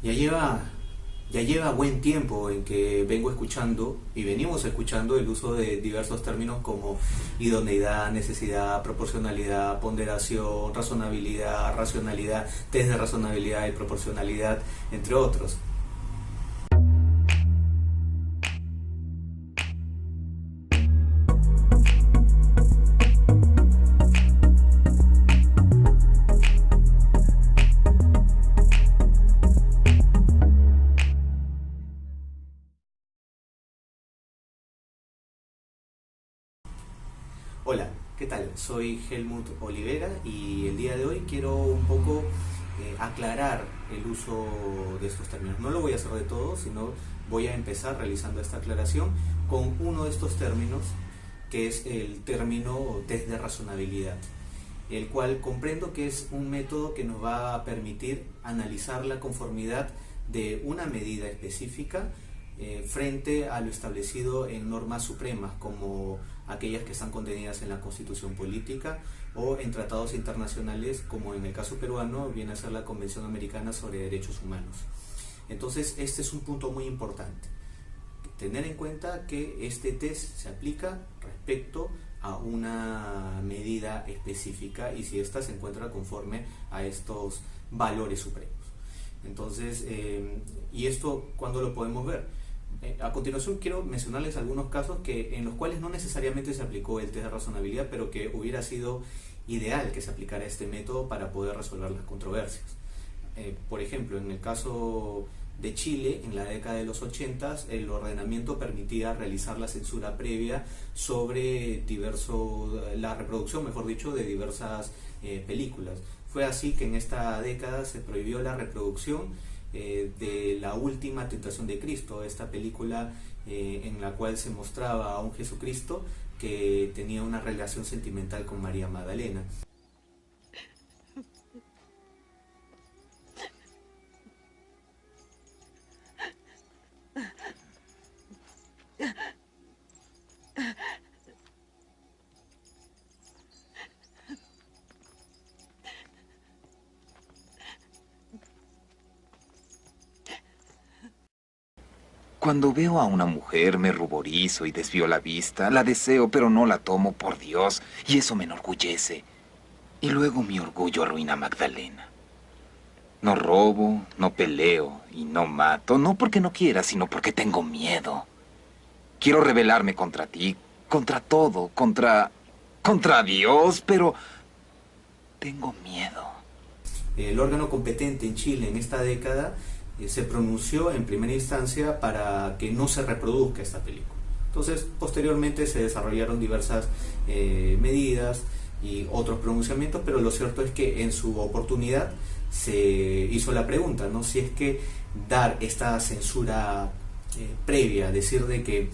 Ya lleva, ya lleva buen tiempo en que vengo escuchando y venimos escuchando el uso de diversos términos como idoneidad, necesidad, proporcionalidad, ponderación, razonabilidad, racionalidad, test de razonabilidad y proporcionalidad, entre otros. Hola, ¿qué tal? Soy Helmut Olivera y el día de hoy quiero un poco aclarar el uso de estos términos. No lo voy a hacer de todo, sino voy a empezar realizando esta aclaración con uno de estos términos, que es el término test de razonabilidad, el cual comprendo que es un método que nos va a permitir analizar la conformidad de una medida específica frente a lo establecido en normas supremas como aquellas que están contenidas en la Constitución Política o en tratados internacionales como en el caso peruano viene a ser la Convención Americana sobre Derechos Humanos. Entonces este es un punto muy importante, tener en cuenta que este test se aplica respecto a una medida específica y si ésta se encuentra conforme a estos valores supremos. Entonces, ¿y esto cuándo lo podemos ver? A continuación quiero mencionarles algunos casos en los cuales no necesariamente se aplicó el test de razonabilidad, pero que hubiera sido ideal que se aplicara este método para poder resolver las controversias. Por ejemplo, en el caso de Chile, en la década de los 80, el ordenamiento permitía realizar la censura previa sobre la reproducción, mejor dicho, de diversas películas. Fue así que en esta década se prohibió la reproducción de La Última Tentación de Cristo, esta película en la cual se mostraba a un Jesucristo que tenía una relación sentimental con María Magdalena. Cuando veo a una mujer me ruborizo y desvío la vista. La deseo, pero no la tomo, por Dios, y eso me enorgullece. Y luego mi orgullo arruina a Magdalena. No robo, no peleo y no mato, no porque no quiera, sino porque tengo miedo. Quiero rebelarme contra ti, contra todo, contra Dios, pero tengo miedo. El órgano competente en Chile en esta década se pronunció en primera instancia para que no se reproduzca esta película. Entonces, posteriormente se desarrollaron diversas medidas y otros pronunciamientos, pero lo cierto es que en su oportunidad se hizo la pregunta, ¿no? Si es que dar esta censura previa, decir de que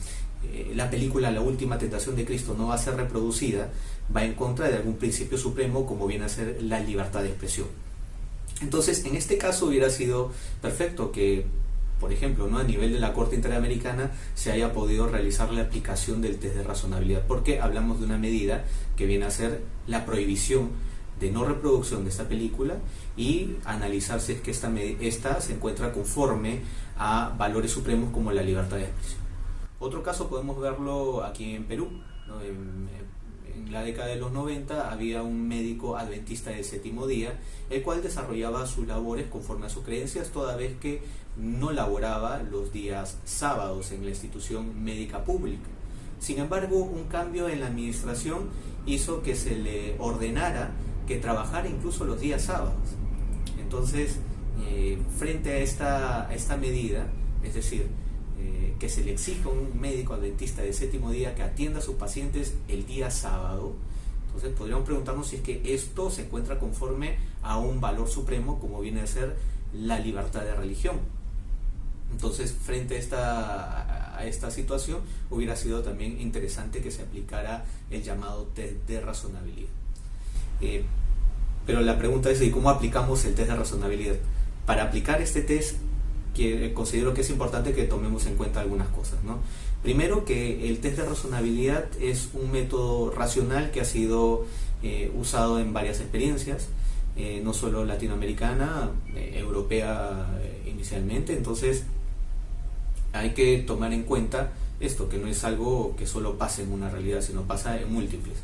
la película La Última Tentación de Cristo no va a ser reproducida, va en contra de algún principio supremo como viene a ser la libertad de expresión. Entonces, en este caso hubiera sido perfecto que, por ejemplo, ¿no?, a nivel de la Corte Interamericana se haya podido realizar la aplicación del test de razonabilidad, porque hablamos de una medida que viene a ser la prohibición de no reproducción de esta película y analizar si es que esta se encuentra conforme a valores supremos como la libertad de expresión. Otro caso podemos verlo aquí en Perú, ¿no? En la década de los 90 había un médico adventista del séptimo día, el cual desarrollaba sus labores conforme a sus creencias, toda vez que no laboraba los días sábados en la institución médica pública. Sin embargo, un cambio en la administración hizo que se le ordenara que trabajara incluso los días sábados. Entonces, frente a esta medida, es decir, que se le exija a un médico adventista del séptimo día que atienda a sus pacientes el día sábado, entonces podríamos preguntarnos si es que esto se encuentra conforme a un valor supremo como viene a ser la libertad de religión. Entonces, frente a esta situación, hubiera sido también interesante que se aplicara el llamado test de razonabilidad. Pero la pregunta es: ¿y cómo aplicamos el test de razonabilidad? Para aplicar este test, que considero que es importante que tomemos en cuenta algunas cosas, ¿no? Primero, que el test de razonabilidad es un método racional que ha sido usado en varias experiencias, no solo latinoamericana, europea inicialmente. Entonces hay que tomar en cuenta esto, que no es algo que solo pasa en una realidad, sino pasa en múltiples.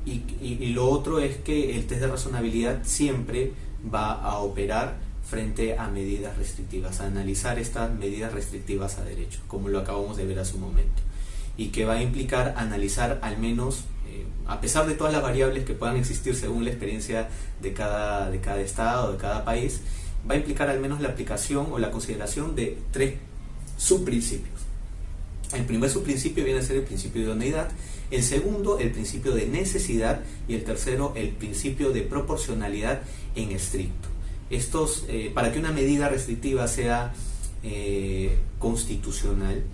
Y lo otro es que el test de razonabilidad siempre va a operar frente a medidas restrictivas, a analizar estas medidas restrictivas a derecho, como lo acabamos de ver hace un momento, y que va a implicar analizar al menos, a pesar de todas las variables que puedan existir según la experiencia de cada estado, de cada país, va a implicar al menos la aplicación o la consideración de 3 subprincipios. El primer subprincipio viene a ser el principio de idoneidad, el segundo el principio de necesidad y el tercero el principio de proporcionalidad en estricto. Estos, para que una medida restrictiva sea constitucional,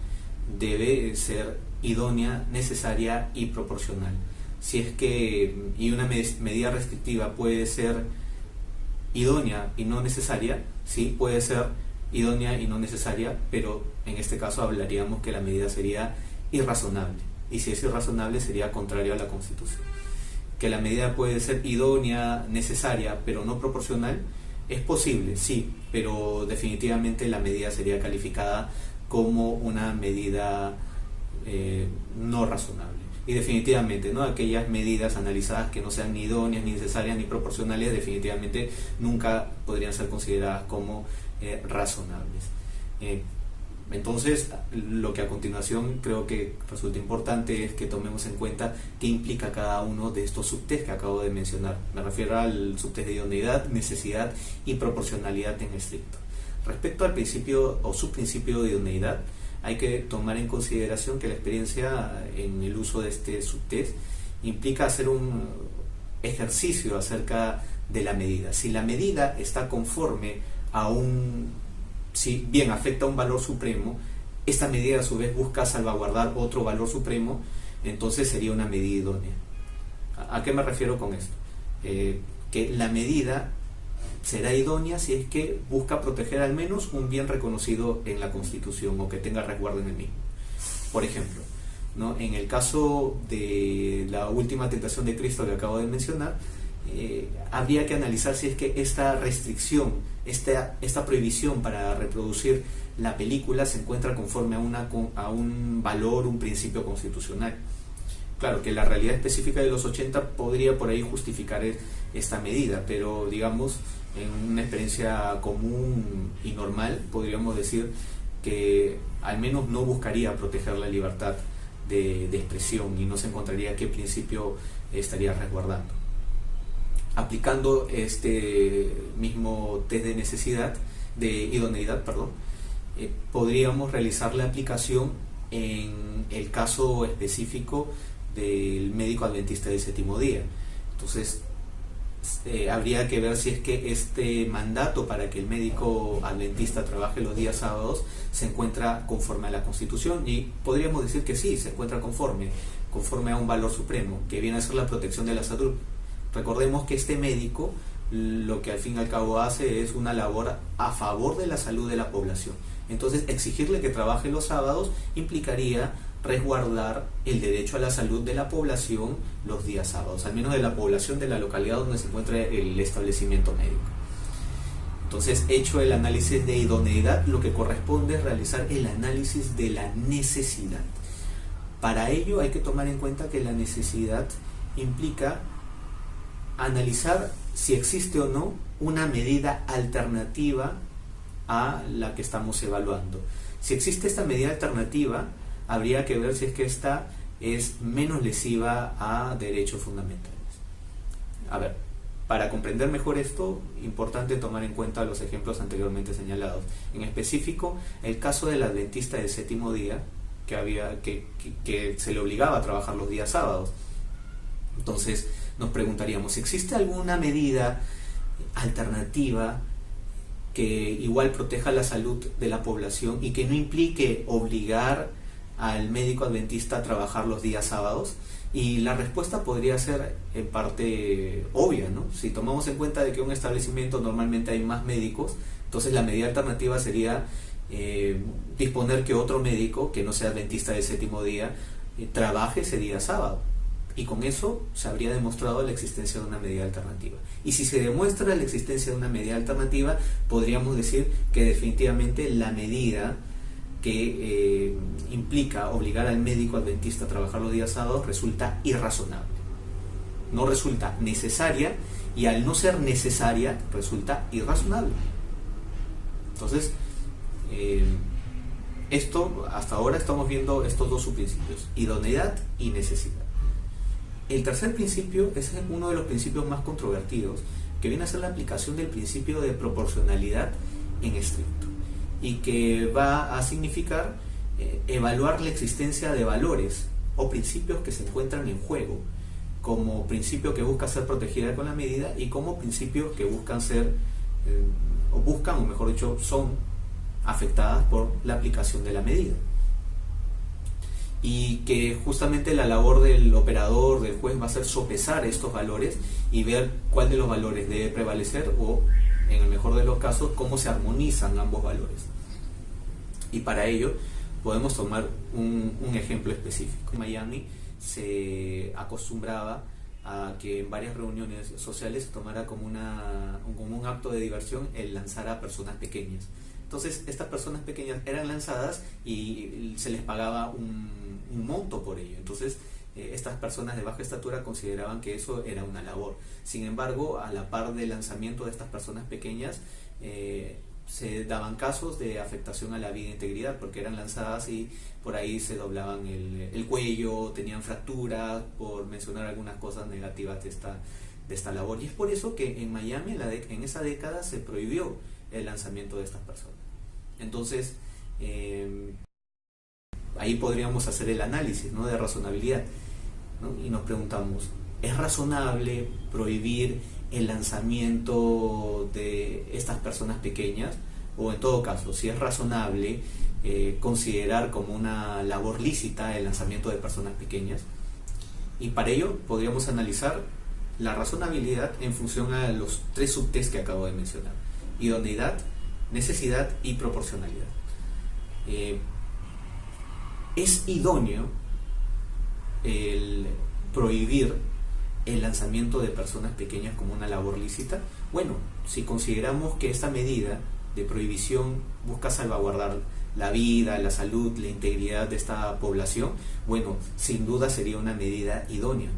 debe ser idónea, necesaria y proporcional. Si es que una medida restrictiva puede ser idónea y no necesaria, sí, puede ser idónea y no necesaria, pero en este caso hablaríamos que la medida sería irrazonable, y si es irrazonable sería contrario a la Constitución. Que la medida puede ser idónea, necesaria, pero no proporcional, es posible, sí, pero definitivamente la medida sería calificada como una medida no razonable. Y definitivamente, ¿no?, aquellas medidas analizadas que no sean ni idóneas, ni necesarias, ni proporcionales, definitivamente nunca podrían ser consideradas como razonables. Entonces, lo que a continuación creo que resulta importante es que tomemos en cuenta qué implica cada uno de estos subtest que acabo de mencionar. Me refiero al subtest de idoneidad, necesidad y proporcionalidad en estricto. Respecto al principio o subprincipio de idoneidad, hay que tomar en consideración que la experiencia en el uso de este subtest implica hacer un ejercicio acerca de la medida. Si la medida está conforme a si bien afecta a un valor supremo, esta medida a su vez busca salvaguardar otro valor supremo, entonces sería una medida idónea. ¿A qué me refiero con esto? Que la medida será idónea si es que busca proteger al menos un bien reconocido en la Constitución o que tenga resguardo en el mismo. Por ejemplo, ¿no?, en el caso de la última tentación de Cristo que acabo de mencionar, habría que analizar si es que esta restricción, esta prohibición para reproducir la película se encuentra conforme a un valor, un principio constitucional. Claro que la realidad específica de los 80 podría por ahí justificar esta medida, pero digamos, en una experiencia común y normal, podríamos decir que al menos no buscaría proteger la libertad de expresión y no se encontraría qué principio estaría resguardando. Aplicando este mismo test de necesidad, de idoneidad, podríamos realizar la aplicación en el caso específico del médico adventista del séptimo día. Entonces, habría que ver si es que este mandato para que el médico adventista trabaje los días sábados se encuentra conforme a la Constitución, y podríamos decir que sí, se encuentra conforme a un valor supremo, que viene a ser la protección de la salud. Recordemos que este médico lo que al fin y al cabo hace es una labor a favor de la salud de la población. Entonces, exigirle que trabaje los sábados implicaría resguardar el derecho a la salud de la población los días sábados, al menos de la población de la localidad donde se encuentra el establecimiento médico. Entonces, hecho el análisis de idoneidad, lo que corresponde es realizar el análisis de la necesidad. Para ello hay que tomar en cuenta que la necesidad implica analizar si existe o no una medida alternativa a la que estamos evaluando. Si existe esta medida alternativa, habría que ver si es que esta es menos lesiva a derechos fundamentales. A ver, para comprender mejor esto, importante tomar en cuenta los ejemplos anteriormente señalados. En específico, el caso del adventista del séptimo día, que se le obligaba a trabajar los días sábados. Entonces, nos preguntaríamos, ¿existe alguna medida alternativa que igual proteja la salud de la población y que no implique obligar al médico adventista a trabajar los días sábados? Y la respuesta podría ser en parte obvia, ¿no? Si tomamos en cuenta de que en un establecimiento normalmente hay más médicos, entonces la medida alternativa sería disponer que otro médico, que no sea adventista del séptimo día, trabaje ese día sábado. Y con eso se habría demostrado la existencia de una medida alternativa. Y si se demuestra la existencia de una medida alternativa, podríamos decir que definitivamente la medida que implica obligar al médico adventista a trabajar los días sábados resulta irrazonable. No resulta necesaria, y al no ser necesaria resulta irrazonable. Entonces, esto hasta ahora estamos viendo estos dos subprincipios: idoneidad y necesidad. El tercer principio es uno de los principios más controvertidos, que viene a ser la aplicación del principio de proporcionalidad en estricto, y que va a significar evaluar la existencia de valores o principios que se encuentran en juego, como principio que busca ser protegida con la medida y como principios que buscan ser, o mejor dicho, son afectadas por la aplicación de la medida. Y que justamente la labor del operador, del juez, va a ser sopesar estos valores y ver cuál de los valores debe prevalecer, o en el mejor de los casos, cómo se armonizan ambos valores. Y para ello podemos tomar un ejemplo específico. En Miami se acostumbraba a que en varias reuniones sociales se tomara como un acto de diversión el lanzar a personas pequeñas. Entonces estas personas pequeñas eran lanzadas y se les pagaba un monto por ello. Entonces estas personas de baja estatura consideraban que eso era una labor. Sin embargo, a la par del lanzamiento de estas personas pequeñas, se daban casos de afectación a la vida e integridad, porque eran lanzadas y por ahí se doblaban el cuello, tenían fracturas, por mencionar algunas cosas negativas de esta labor. Y es por eso que en Miami, en esa década, se prohibió el lanzamiento de estas personas. Entonces, ahí podríamos hacer el análisis, ¿no?, de razonabilidad, ¿no? Y nos preguntamos, ¿es razonable prohibir el lanzamiento de estas personas pequeñas? O en todo caso, si es razonable considerar como una labor lícita el lanzamiento de personas pequeñas. Y para ello podríamos analizar la razonabilidad en función a los tres subtest que acabo de mencionar: idoneidad, necesidad y proporcionalidad. ¿Es idóneo el prohibir el lanzamiento de personas pequeñas como una labor lícita? Bueno, si consideramos que esta medida de prohibición busca salvaguardar la vida, la salud, la integridad de esta población, bueno, sin duda sería una medida idónea.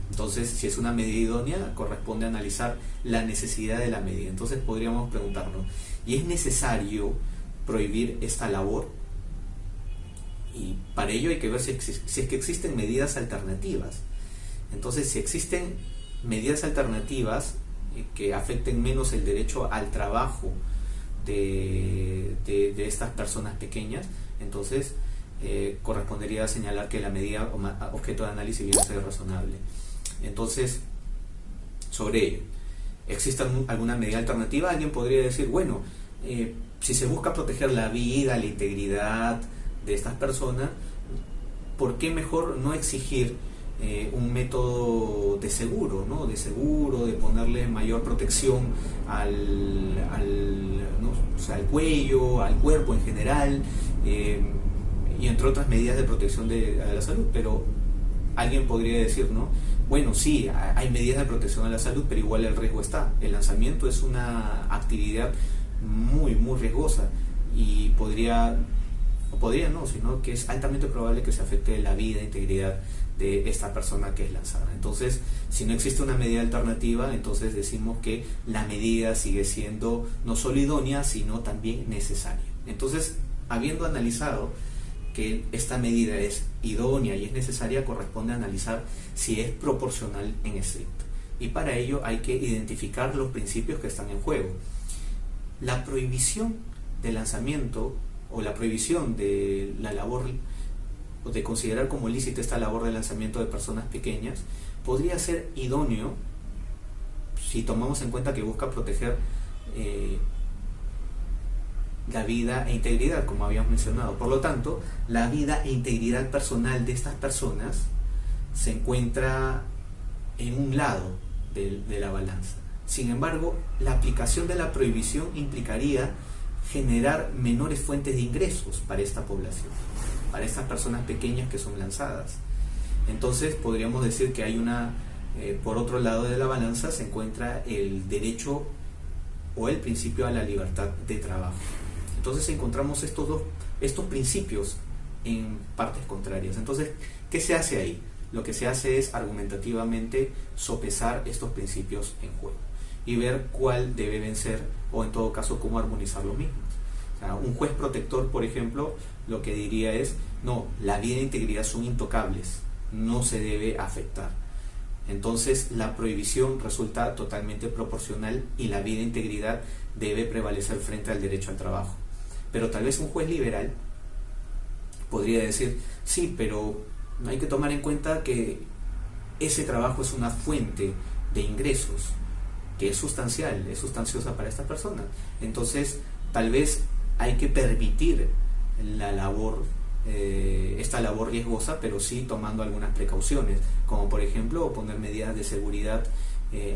Entonces, si es una medida idónea, corresponde analizar la necesidad de la medida. Entonces podríamos preguntarnos, ¿y es necesario prohibir esta labor? Y para ello hay que ver si es que existen medidas alternativas. Entonces, si existen medidas alternativas que afecten menos el derecho al trabajo de estas personas pequeñas, entonces correspondería señalar que la medida objeto de análisis viene a ser razonable. Entonces, sobre ello, ¿existe alguna medida alternativa? Alguien podría decir, bueno, si se busca proteger la vida, la integridad de estas personas, ¿por qué mejor no exigir un método de seguro, ¿no? De ponerle mayor protección al cuello, al cuerpo en general, y entre otras medidas de protección de la salud? Pero alguien podría decir, ¿no?, bueno, sí, hay medidas de protección a la salud, pero igual el riesgo está. El lanzamiento es una actividad muy, muy riesgosa y sino que es altamente probable que se afecte la vida e integridad de esta persona que es lanzada. Entonces, si no existe una medida alternativa, entonces decimos que la medida sigue siendo no solo idónea, sino también necesaria. Entonces, habiendo analizado que esta medida es idónea y es necesaria, corresponde analizar si es proporcional en estricto. Y para ello hay que identificar los principios que están en juego. La prohibición de lanzamiento, o la prohibición de la labor, o de considerar como lícita esta labor de lanzamiento de personas pequeñas, podría ser idóneo si tomamos en cuenta que busca proteger la vida e integridad, como habíamos mencionado. Por lo tanto, la vida e integridad personal de estas personas se encuentra en un lado de la balanza. Sin embargo, la aplicación de la prohibición implicaría generar menores fuentes de ingresos para esta población, para estas personas pequeñas que son lanzadas. Entonces podríamos decir que hay por otro lado de la balanza se encuentra el derecho o el principio a la libertad de trabajo. Entonces encontramos estos principios en partes contrarias. Entonces, ¿qué se hace ahí? Lo que se hace es argumentativamente sopesar estos principios en juego y ver cuál debe vencer, o en todo caso cómo armonizar los mismos. O sea, un juez protector, por ejemplo, lo que diría es: no, la vida e integridad son intocables, no se debe afectar. Entonces la prohibición resulta totalmente proporcional y la vida e integridad debe prevalecer frente al derecho al trabajo. Pero tal vez un juez liberal podría decir: sí, pero hay que tomar en cuenta que ese trabajo es una fuente de ingresos que es sustancial, es sustanciosa para estas personas. Entonces tal vez hay que permitir la labor, esta labor riesgosa, pero sí tomando algunas precauciones, como por ejemplo poner medidas de seguridad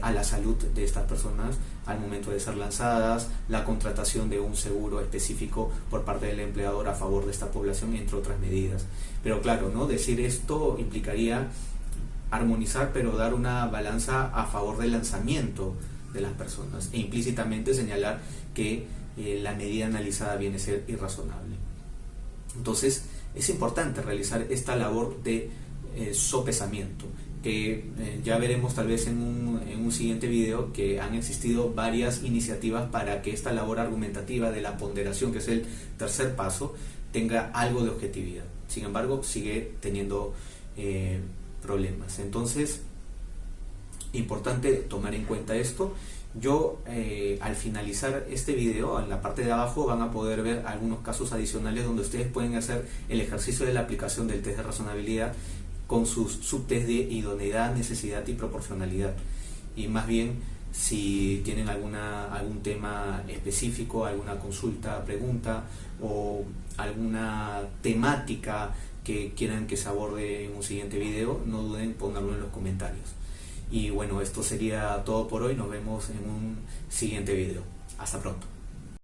a la salud de estas personas al momento de ser lanzadas, la contratación de un seguro específico por parte del empleador a favor de esta población, entre otras medidas. Pero claro, ¿no? Decir esto implicaría armonizar, pero dar una balanza a favor del lanzamiento de las personas, e implícitamente señalar que la medida analizada viene a ser irrazonable. Entonces es importante realizar esta labor de sopesamiento, que ya veremos tal vez en un siguiente video que han existido varias iniciativas para que esta labor argumentativa de la ponderación, que es el tercer paso, tenga algo de objetividad. Sin embargo, sigue teniendo problemas. Entonces, importante tomar en cuenta esto. Yo al finalizar este video, en la parte de abajo van a poder ver algunos casos adicionales donde ustedes pueden hacer el ejercicio de la aplicación del test de razonabilidad con sus subtest de idoneidad, necesidad y proporcionalidad. Y más bien, si tienen algún tema específico, alguna consulta, pregunta o alguna temática que quieran que se aborde en un siguiente video, no duden en ponerlo en los comentarios. Y bueno, esto sería todo por hoy. Nos vemos en un siguiente video. Hasta pronto.